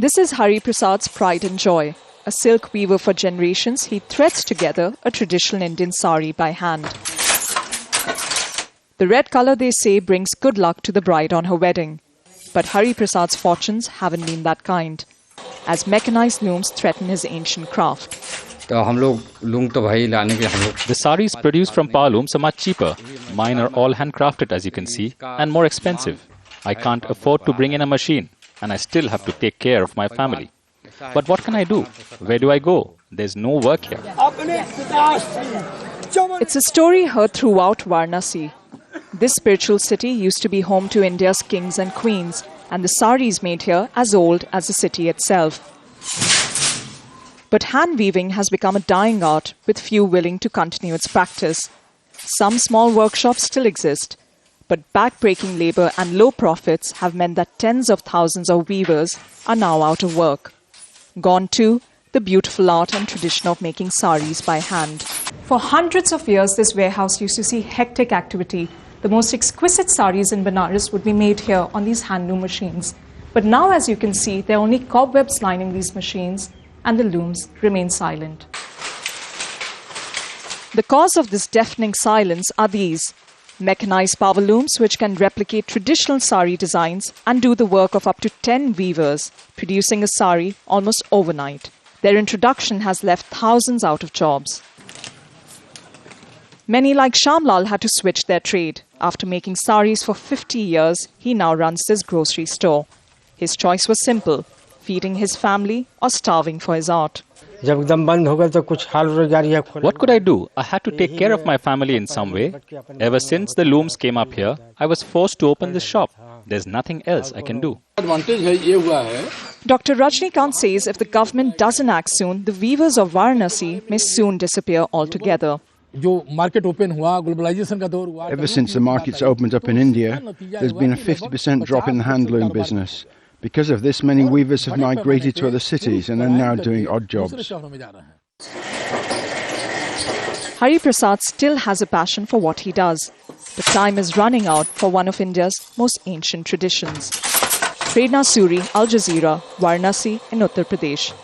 This is Hari Prasad's pride and joy. A silk weaver for generations, he threads together a traditional Indian saree by hand. The red colour, they say, brings good luck to the bride on her wedding. But Hari Prasad's fortunes haven't been that kind, as mechanized looms threaten his ancient craft. The sarees produced from power looms are much cheaper. Mine are all handcrafted, as you can see, and more expensive. I can't afford to bring in a machine, and I still have to take care of my family. But what can I do? Where do I go? There's no work here. It's a story heard throughout Varanasi. This spiritual city used to be home to India's kings and queens, and the sarees made here as old as the city itself. But hand weaving has become a dying art, with few willing to continue its practice. Some small workshops still exist, but back-breaking labour and low profits have meant that tens of thousands of weavers are now out of work. Gone too, the beautiful art and tradition of making sarees by hand. For hundreds of years, this warehouse used to see hectic activity. The most exquisite sarees in Benares would be made here on these handloom machines. But now, as you can see, there are only cobwebs lining these machines, and the looms remain silent. The cause of this deafening silence are these: mechanized power looms, which can replicate traditional saree designs and do the work of up to 10 weavers, producing a saree almost overnight. Their introduction has left thousands out of jobs. Many like Shamlal had to switch their trade. After making sarees for 50 years, he now runs this grocery store. His choice was simple: feeding his family or starving for his art. What could I do? I had to take care of my family in some way. Ever since the looms came up here, I was forced to open this shop. There's nothing else I can do. Dr. Rajnikant says if the government doesn't act soon, the weavers of Varanasi may soon disappear altogether. Ever since the markets opened up in India, there's been a 50% drop in the handloom business. Because of this, many weavers have migrated to other cities and are now doing odd jobs. Hari Prasad still has a passion for what he does. The time is running out for one of India's most ancient traditions. Prerna Suri, Al Jazeera, Varanasi in Uttar Pradesh.